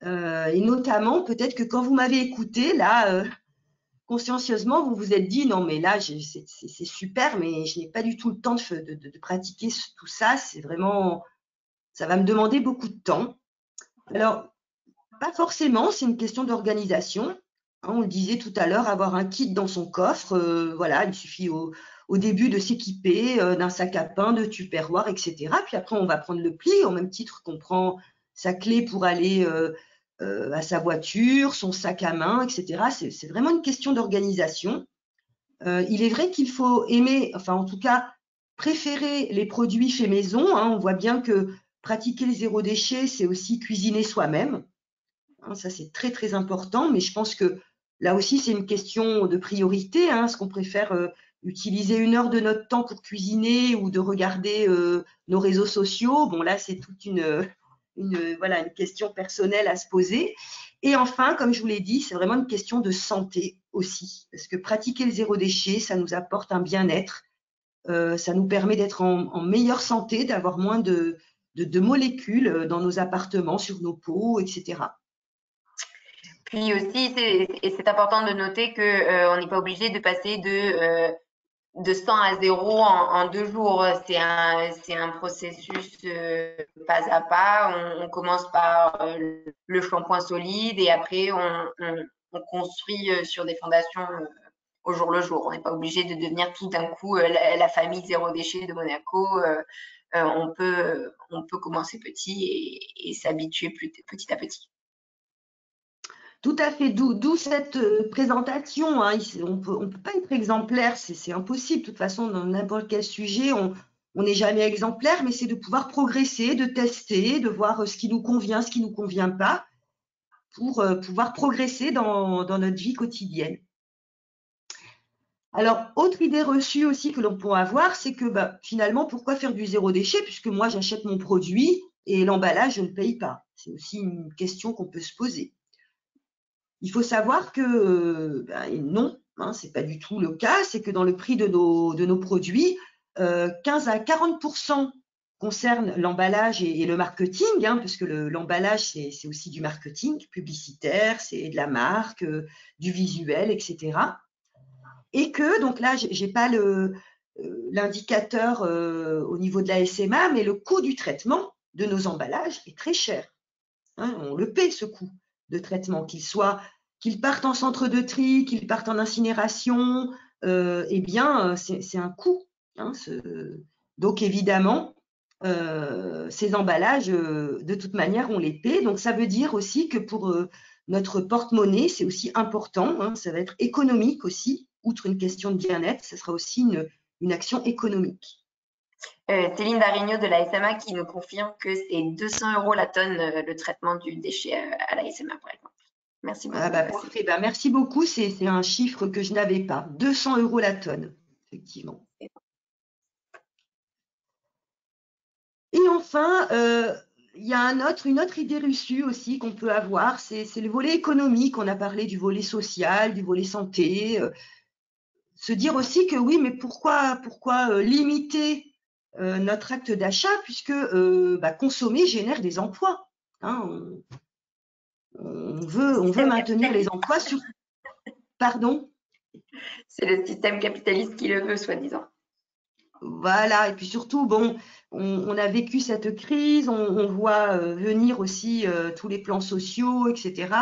Et notamment, peut-être que quand vous m'avez écouté, là, consciencieusement, vous vous êtes dit, non, mais là, c'est super, mais je n'ai pas du tout le temps de pratiquer tout ça. C'est vraiment, ça va me demander beaucoup de temps. Alors, pas forcément, c'est une question d'organisation. On le disait tout à l'heure, avoir un kit dans son coffre, voilà, il suffit au début de s'équiper d'un sac à pain, de tupperware, etc. Puis après, on va prendre le pli, au même titre qu'on prend sa clé pour aller à sa voiture, son sac à main, etc. C'est vraiment une question d'organisation. Il est vrai qu'il faut aimer, enfin en tout cas, préférer les produits faits maison. On voit bien que pratiquer le zéro déchet, c'est aussi cuisiner soi-même. Ça, c'est très, très important, mais je pense que là aussi, c'est une question de priorité. Est-ce qu'on préfère utiliser 1 heure de notre temps pour cuisiner ou de regarder nos réseaux sociaux? Bon, là, c'est toute voilà, une question personnelle à se poser. Et enfin, comme je vous l'ai dit, c'est vraiment une question de santé aussi, parce que pratiquer le zéro déchet, ça nous apporte un bien-être, ça nous permet d'être en meilleure santé, d'avoir moins de molécules dans nos appartements, sur nos peaux, etc. Puis aussi, c'est important de noter que on n'est pas obligé de passer de 100 à 0 en 2 jours. C'est un processus pas à pas. On commence par le shampoing solide et après on construit sur des fondations au jour le jour. On n'est pas obligé de devenir tout d'un coup la famille zéro déchet de Monaco. On peut commencer petit et s'habituer petit à petit. Tout à fait, d'où cette présentation. On ne peut pas être exemplaire, c'est impossible. De toute façon, dans n'importe quel sujet, on n'est jamais exemplaire, mais c'est de pouvoir progresser, de tester, de voir ce qui nous convient, ce qui ne nous convient pas, pour pouvoir progresser dans notre vie quotidienne. Alors, autre idée reçue aussi que l'on peut avoir, c'est que finalement, pourquoi faire du zéro déchet, puisque moi, j'achète mon produit et l'emballage, je ne paye pas. C'est aussi une question qu'on peut se poser. Il faut savoir que non, ce n'est pas du tout le cas. C'est que dans le prix de nos produits, 15 à 40% concerne l'emballage et le marketing, parce que l'emballage, c'est aussi du marketing publicitaire, c'est de la marque, du visuel, etc. Et que, donc là, j'ai pas l'indicateur au niveau de la SMA, mais le coût du traitement de nos emballages est très cher. Hein, on le paie, ce coût de traitement, qu'ils partent en centre de tri, qu'ils partent en incinération, eh bien, c'est un coût. Hein, donc, évidemment, ces emballages, de toute manière, on les paie. Donc, ça veut dire aussi que pour notre porte-monnaie, c'est aussi important. Hein, ça va être économique aussi, outre une question de bien-être, ce sera aussi une action économique. Céline Darigno de la SMA qui nous confirme que c'est 200 € la tonne le traitement du déchet à la SMA, par exemple. Merci beaucoup. Ah bah, parfait. Bah, merci beaucoup. C'est un chiffre que je n'avais pas. 200 € la tonne, effectivement. Et enfin, il y a une autre idée reçue aussi qu'on peut avoir, c'est le volet économique. On a parlé du volet social, du volet santé. Se dire aussi que oui, mais pourquoi limiter notre acte d'achat, puisque consommer génère des emplois. Hein, on veut maintenir les emplois sur… Pardon ? C'est le système capitaliste qui le veut, soi-disant. Voilà, et puis surtout, bon, on a vécu cette crise, on voit venir aussi tous les plans sociaux, etc.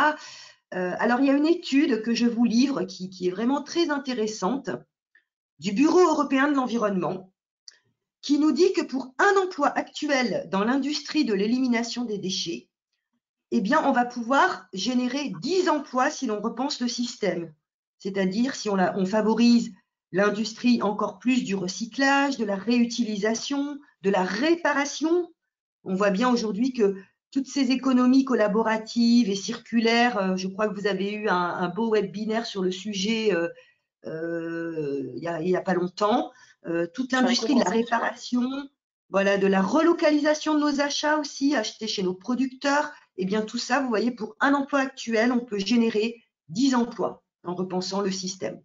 Alors, il y a une étude que je vous livre qui est vraiment très intéressante du Bureau européen de l'environnement, qui nous dit que pour un emploi actuel dans l'industrie de l'élimination des déchets, eh bien, on va pouvoir générer 10 emplois si l'on repense le système. C'est-à-dire si on favorise l'industrie encore plus du recyclage, de la réutilisation, de la réparation. On voit bien aujourd'hui que toutes ces économies collaboratives et circulaires, je crois que vous avez eu un beau webinaire sur le sujet il y a pas longtemps, toute l'industrie de la réparation, voilà, de la relocalisation de nos achats aussi, acheter chez nos producteurs, et bien tout ça, vous voyez, pour un emploi actuel, on peut générer 10 emplois en repensant le système.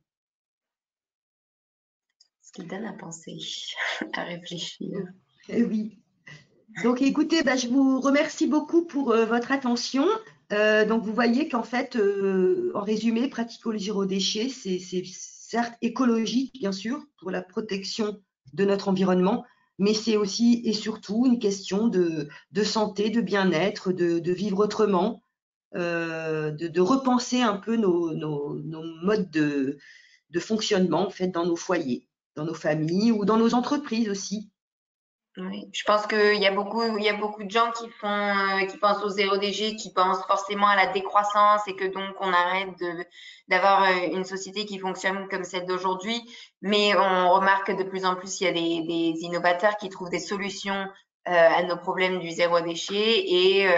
Ce qui donne à penser, à réfléchir. Eh oui. Donc écoutez, je vous remercie beaucoup pour votre attention. Donc vous voyez qu'en fait, en résumé, Pratico Zéro Déchet, c'est certes écologique, bien sûr, pour la protection de notre environnement, mais c'est aussi et surtout une question de santé, de bien-être, de vivre autrement, de repenser un peu nos modes de fonctionnement en fait, dans nos foyers, dans nos familles ou dans nos entreprises aussi. Oui, je pense qu'il y a beaucoup de gens qui pensent au zéro déchet, qui pensent forcément à la décroissance et que donc on arrête d'avoir une société qui fonctionne comme celle d'aujourd'hui. Mais on remarque que de plus en plus il y a des innovateurs qui trouvent des solutions à nos problèmes du zéro déchet et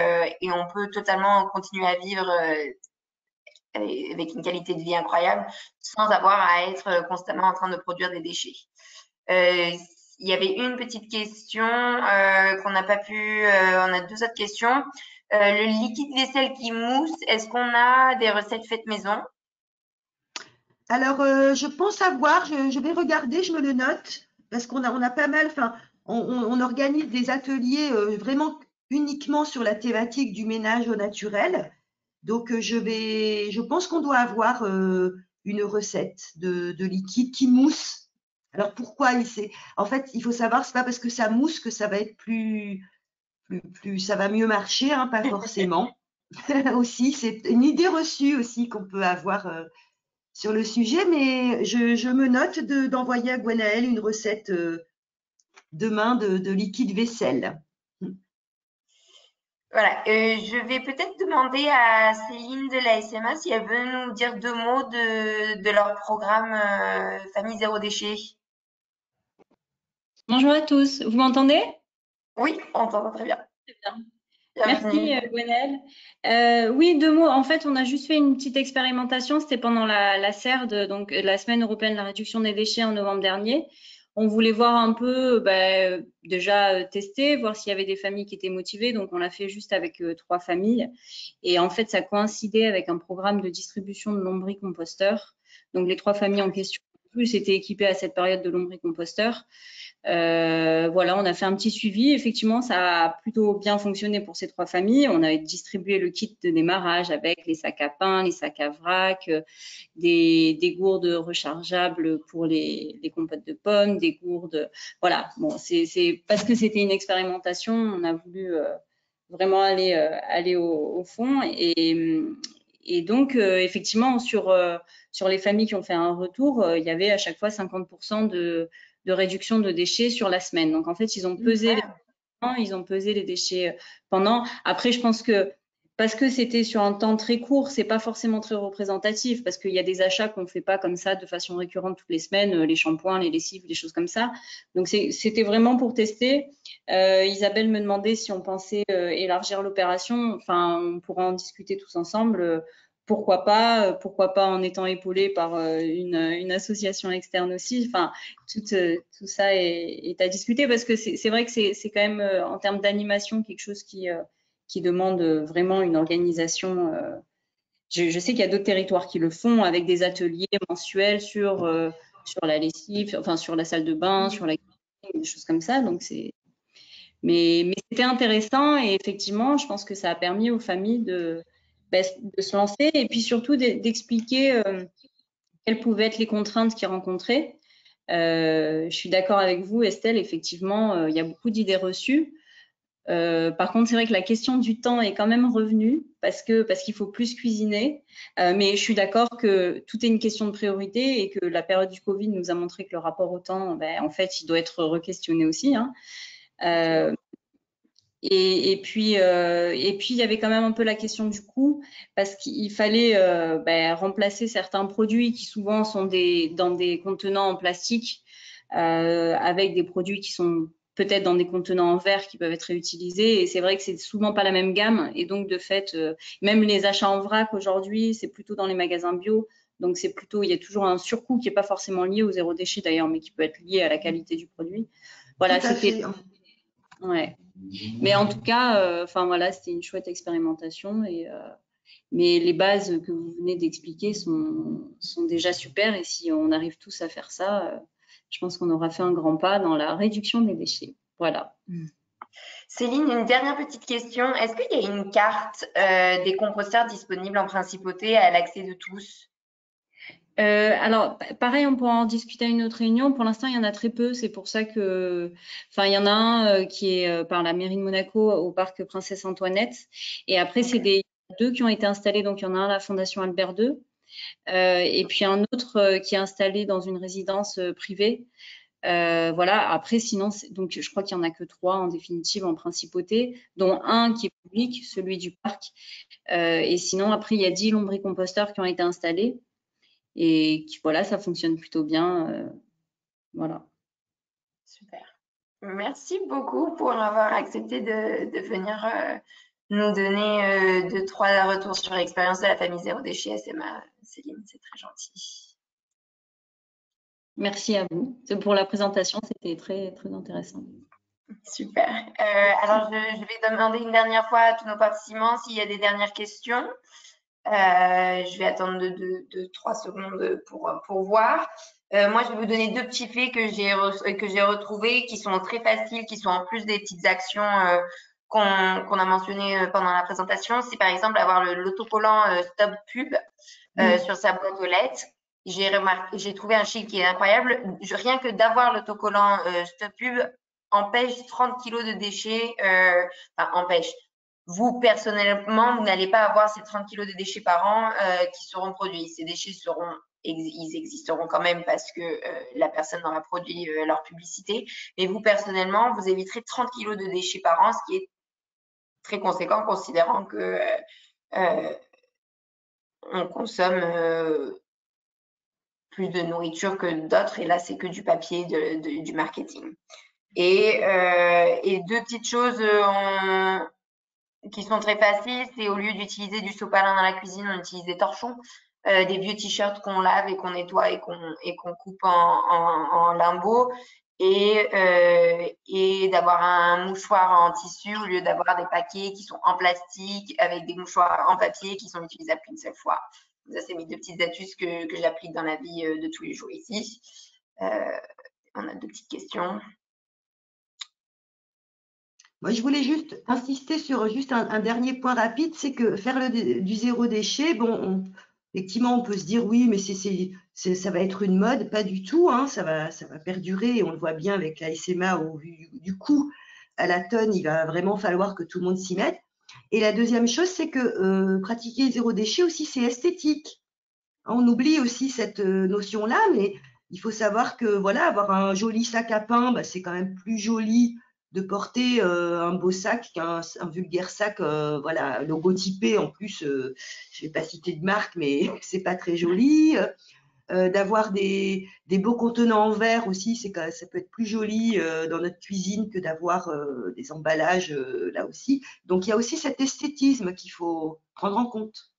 on peut totalement continuer à vivre avec une qualité de vie incroyable sans avoir à être constamment en train de produire des déchets. Il y avait une petite question qu'on n'a pas pu. On a deux autres questions. Le liquide vaisselle qui mousse, est-ce qu'on a des recettes faites maison? Alors, je pense avoir, je vais regarder, je me le note, parce qu'on a pas mal, enfin, on organise des ateliers vraiment uniquement sur la thématique du ménage au naturel. Donc, je pense qu'on doit avoir une recette de liquide qui mousse. Alors, pourquoi en fait, il faut savoir, c'est pas parce que ça mousse que ça va être ça va mieux marcher, hein, pas forcément. Aussi, c'est une idée reçue aussi qu'on peut avoir sur le sujet, mais je me note d'envoyer à Gwenaëlle une recette demain de liquide vaisselle. Voilà, je vais peut-être demander à Céline de la SMA si elle veut nous dire deux mots de leur programme Famille Zéro Déchet. Bonjour à tous, vous m'entendez? Oui, on t'entend très bien. Très bien. Bienvenue. Merci Gwenaëlle. Oui, deux mots. En fait, on a juste fait une petite expérimentation. C'était pendant la CERD, donc la Semaine européenne de la réduction des déchets en novembre dernier. On voulait voir un peu, déjà tester, voir s'il y avait des familles qui étaient motivées. Donc, on l'a fait juste avec 3 familles. Et en fait, ça coïncidait avec un programme de distribution de lombricomposteurs. Donc, les 3 familles en question plus été équipés à cette période de lombricomposteurs. Voilà, on a fait un petit suivi. Effectivement, ça a plutôt bien fonctionné pour ces 3 familles. On a distribué le kit de démarrage avec les sacs à pain, les sacs à vrac, des gourdes rechargeables pour les compotes de pommes, des gourdes. Voilà, bon, c'est parce que c'était une expérimentation, on a voulu vraiment aller au fond. Et donc, effectivement, sur les familles qui ont fait un retour, il y avait à chaque fois 50% de réduction de déchets sur la semaine. Donc, en fait, ils ont pesé les déchets pendant. Après, je pense que parce que c'était sur un temps très court, c'est pas forcément très représentatif parce qu'il y a des achats qu'on fait pas comme ça de façon récurrente toutes les semaines, les shampoings, les lessives, des choses comme ça. Donc, c'était vraiment pour tester. Isabelle me demandait si on pensait élargir l'opération. Enfin, on pourra en discuter tous ensemble. Pourquoi pas en étant épaulé par une association externe aussi. Enfin, tout ça est à discuter parce que c'est vrai que c'est quand même en termes d'animation quelque chose qui demande vraiment une organisation. Je sais qu'il y a d'autres territoires qui le font avec des ateliers mensuels sur la lessive, enfin sur la salle de bain, sur la cuisine, des choses comme ça. Donc mais c'était intéressant et effectivement, je pense que ça a permis aux familles de se lancer et puis surtout d'expliquer quelles pouvaient être les contraintes qu'ils rencontraient. Je suis d'accord avec vous, Estelle, effectivement, il y a beaucoup d'idées reçues. Par contre, c'est vrai que la question du temps est quand même revenue parce qu'il faut plus cuisiner. Mais je suis d'accord que tout est une question de priorité et que la période du Covid nous a montré que le rapport au temps, en fait, il doit être re-questionné aussi. Hein. Et puis, il y avait quand même un peu la question du coût parce qu'il fallait remplacer certains produits qui souvent sont dans des contenants en plastique avec des produits qui sont peut-être dans des contenants en verre qui peuvent être réutilisés. Et c'est vrai que c'est souvent pas la même gamme. Et donc, de fait, même les achats en vrac aujourd'hui, c'est plutôt dans les magasins bio. Donc, il y a toujours un surcoût qui n'est pas forcément lié au zéro déchet d'ailleurs, mais qui peut être lié à la qualité du produit. Voilà, c'était. Ouais. Mais en tout cas, voilà, c'était une chouette expérimentation. Mais les bases que vous venez d'expliquer sont déjà super. Et si on arrive tous à faire ça, je pense qu'on aura fait un grand pas dans la réduction des déchets. Voilà. Céline, une dernière petite question. Est-ce qu'il y a une carte des composteurs disponibles en principauté à l'accès de tous? Alors, pareil, on pourra en discuter à une autre réunion. Pour l'instant, il y en a très peu. C'est pour ça que, il y en a un qui est par la mairie de Monaco au parc Princesse Antoinette. Et après, c'est des 2 qui ont été installés. Donc, il y en a un à la Fondation Albert II. Et puis un autre qui est installé dans une résidence privée. Voilà. Après, sinon, donc je crois qu'il y en a que 3 en définitive en principauté, dont un qui est public, celui du parc. Et sinon, après, il y a 10 lombricomposteurs qui ont été installés. Et voilà, ça fonctionne plutôt bien. Voilà. Super. Merci beaucoup pour avoir accepté de venir nous donner 2-3 retours sur l'expérience de la famille Zéro Déchet SMA. Céline, c'est très gentil. Merci à vous. Pour la présentation, c'était très, très intéressant. Super. Alors, je vais demander une dernière fois à tous nos participants s'il y a des dernières questions. Je vais attendre 2-3 secondes pour voir. Moi, je vais vous donner 2 petits faits que j'ai retrouvés, qui sont très faciles, qui sont en plus des petites actions qu'on a mentionnées pendant la présentation. C'est par exemple avoir l'autocollant Stop Pub sur sa boîte aux lettres. J'ai trouvé un chiffre qui est incroyable. Rien que d'avoir l'autocollant Stop Pub empêche 30 kg de déchets, empêche. Vous, personnellement, vous n'allez pas avoir ces 30 kg de déchets par an qui seront produits. Ces déchets ils existeront quand même parce que la personne aura produit leur publicité. Mais vous, personnellement, vous éviterez 30 kg de déchets par an, ce qui est très conséquent considérant que on consomme plus de nourriture que d'autres. Et là, c'est que du papier, du marketing. Et 2 petites choses qui sont très faciles, c'est au lieu d'utiliser du sopalin dans la cuisine, on utilise des torchons, des vieux t-shirts qu'on lave et qu'on nettoie et qu'on coupe en limbeaux, et d'avoir un mouchoir en tissu au lieu d'avoir des paquets qui sont en plastique avec des mouchoirs en papier qui sont utilisables qu'une seule fois. Ça, c'est mes deux petites astuces que j'applique dans la vie de tous les jours ici. On a deux petites questions. Moi, je voulais juste insister sur juste un dernier point rapide, c'est que faire du zéro déchet, bon, effectivement, on peut se dire oui, mais ça va être une mode, pas du tout, hein, ça va perdurer, et on le voit bien avec la SMA au vu du coût à la tonne, il va vraiment falloir que tout le monde s'y mette. Et la deuxième chose, c'est que pratiquer zéro déchet aussi, c'est esthétique. On oublie aussi cette notion-là, mais il faut savoir que voilà, avoir un joli sac à pain, bah, c'est quand même plus joli de porter un beau sac qu'un vulgaire sac, voilà, logotypé. En plus, je vais pas citer de marque, mais c'est pas très joli. D'avoir des beaux contenants en verre aussi, ça peut être plus joli dans notre cuisine que d'avoir des emballages là aussi. Donc il y a aussi cet esthétisme qu'il faut prendre en compte.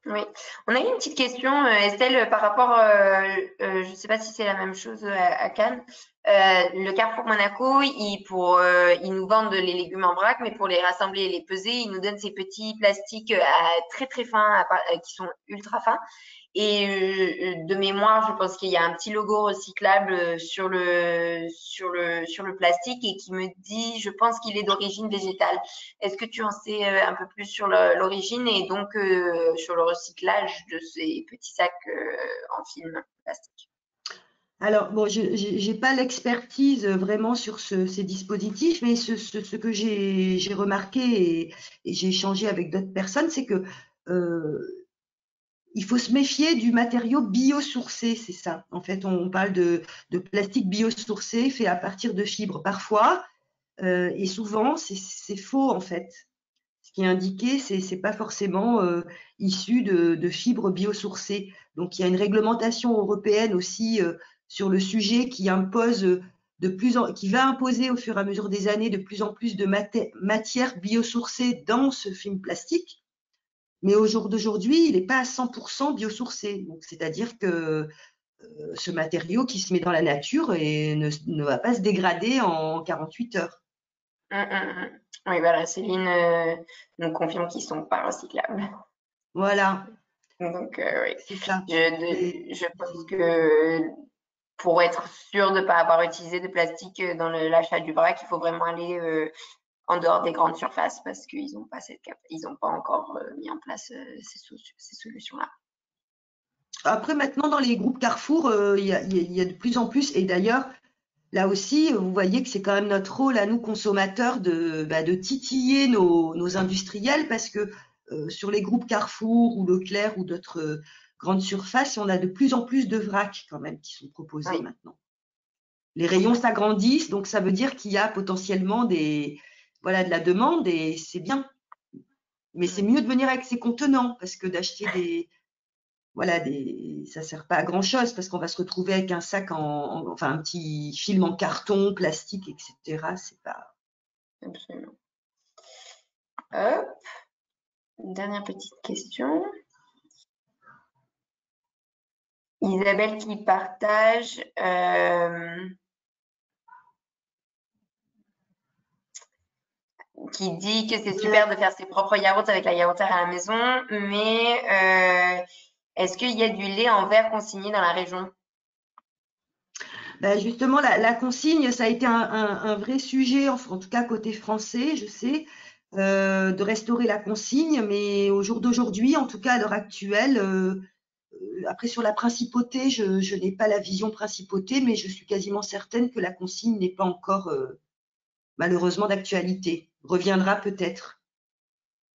Oui, on a eu une petite question, Estelle, par rapport, je ne sais pas si c'est la même chose à Cannes. Le Carrefour Monaco, ils nous vendent les légumes en vrac, mais pour les rassembler et les peser, ils nous donnent ces petits plastiques très très fins, qui sont ultra fins. Et de mémoire, je pense qu'il y a un petit logo recyclable sur le plastique et qui me dit, je pense qu'il est d'origine végétale. Est-ce que tu en sais un peu plus sur l'origine et donc sur le recyclage de ces petits sacs en film plastique? Alors, bon, je n'ai pas l'expertise vraiment sur ces dispositifs, mais ce que j'ai remarqué et j'ai échangé avec d'autres personnes, c'est que il faut se méfier du matériau biosourcé, c'est ça. En fait, on parle de plastique biosourcé fait à partir de fibres parfois, et souvent, c'est faux en fait. Ce qui est indiqué, c'est pas forcément issu de fibres biosourcées. Donc, il y a une réglementation européenne aussi sur le sujet qui impose qui va imposer au fur et à mesure des années de plus en plus de matières biosourcées dans ce film plastique. Mais au jour d'aujourd'hui, il n'est pas à 100% biosourcé. Donc, c'est-à-dire que ce matériau qui se met dans la nature et ne va pas se dégrader en 48 heures. Oui, voilà, Céline nous confirme qu'ils ne sont pas recyclables. Voilà. Donc, oui. C'est ça. Je pense que pour être sûr de ne pas avoir utilisé de plastique dans l'achat du vrac, il faut vraiment aller en dehors des grandes surfaces parce qu'ils n'ont pas encore mis en place ces solutions-là. Après, maintenant, dans les groupes Carrefour, il y a de plus en plus, et d'ailleurs, là aussi, vous voyez que c'est quand même notre rôle à nous, consommateurs, de titiller nos industriels, parce que sur les groupes Carrefour ou Leclerc ou d'autres grandes surfaces, on a de plus en plus de vrac quand même qui sont proposés maintenant. Les rayons s'agrandissent, donc ça veut dire qu'il y a potentiellement de la demande, et c'est bien. Mais c'est mieux de venir avec ses contenants, parce que d'acheter ça sert pas à grand chose, parce qu'on va se retrouver avec un sac enfin un petit film en carton, plastique, etc. C'est pas. Absolument. Hop. Une dernière petite question. Isabelle qui partage. Qui dit que c'est super de faire ses propres yaourts avec la yaourtière à la maison, mais est-ce qu'il y a du lait en verre consigné dans la région? Ben justement, la consigne, ça a été un vrai sujet, en tout cas côté français, je sais, de restaurer la consigne, mais au jour d'aujourd'hui, en tout cas à l'heure actuelle, après sur la principauté, je n'ai pas la vision principauté, mais je suis quasiment certaine que la consigne n'est pas encore malheureusement d'actualité. Reviendra peut-être.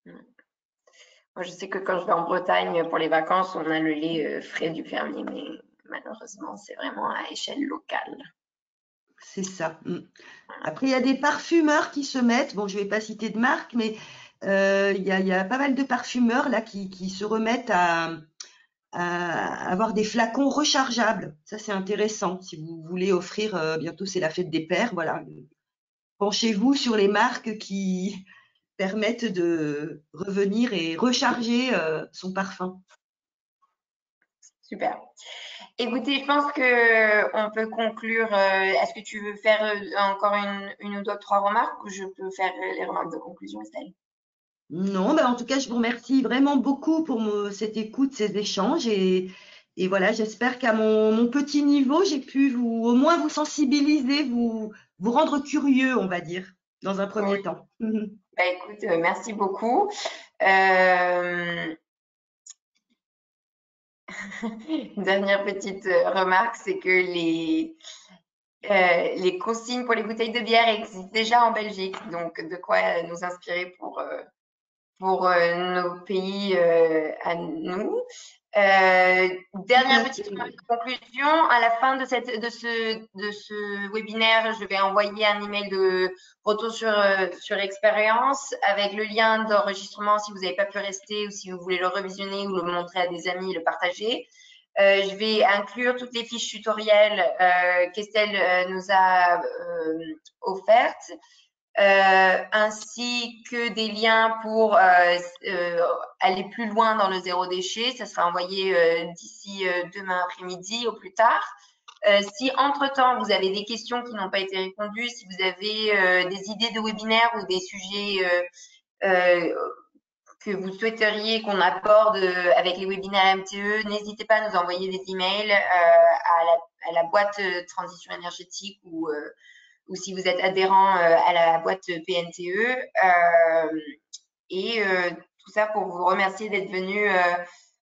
Moi, je sais que quand je vais en Bretagne pour les vacances, on a le lait frais du fermier, mais malheureusement, c'est vraiment à échelle locale. C'est ça. Après, il y a des parfumeurs qui se mettent, bon, je ne vais pas citer de marque, mais il y a pas mal de parfumeurs là qui se remettent à avoir des flacons rechargeables. Ça, c'est intéressant. Si vous voulez offrir, bientôt c'est la fête des pères, voilà. Penchez-vous sur les marques qui permettent de revenir et recharger son parfum. Super. Écoutez, je pense qu'on peut conclure. Est-ce que tu veux faire encore une ou deux, trois remarques ou je peux faire les remarques de conclusion, Estelle? Non, ben, en tout cas, je vous remercie vraiment beaucoup pour cette écoute, ces échanges. Et voilà, j'espère qu'à mon petit niveau, j'ai pu au moins vous sensibiliser, vous rendre curieux, on va dire, dans un Oui. premier temps. Bah, écoute, merci beaucoup. Une dernière petite remarque, c'est que les consignes pour les bouteilles de bière existent déjà en Belgique, donc de quoi nous inspirer pour nos pays à nous. Dernière petite remarque de conclusion, à la fin de ce webinaire, je vais envoyer un email de retour sur expérience avec le lien d'enregistrement si vous n'avez pas pu rester ou si vous voulez le revisionner ou le montrer à des amis, le partager. Je vais inclure toutes les fiches tutoriels qu'Estelle nous a offertes. Ainsi que des liens pour aller plus loin dans le zéro déchet. Ça sera envoyé d'ici demain après-midi au plus tard. Si entre-temps, vous avez des questions qui n'ont pas été répondues, si vous avez des idées de webinaires ou des sujets que vous souhaiteriez qu'on aborde avec les webinaires MTE, n'hésitez pas à nous envoyer des emails à la boîte transition énergétique ou si vous êtes adhérent à la boîte PNTE. Et tout ça pour vous remercier d'être venu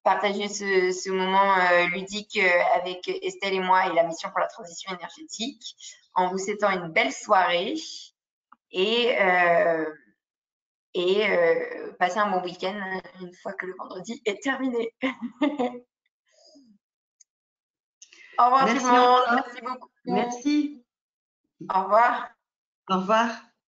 partager ce moment ludique avec Estelle et moi et la mission pour la transition énergétique, en vous souhaitant une belle soirée et passer un bon week-end une fois que le vendredi est terminé. Au revoir tout le monde. Merci beaucoup. Merci. Au revoir. Au revoir.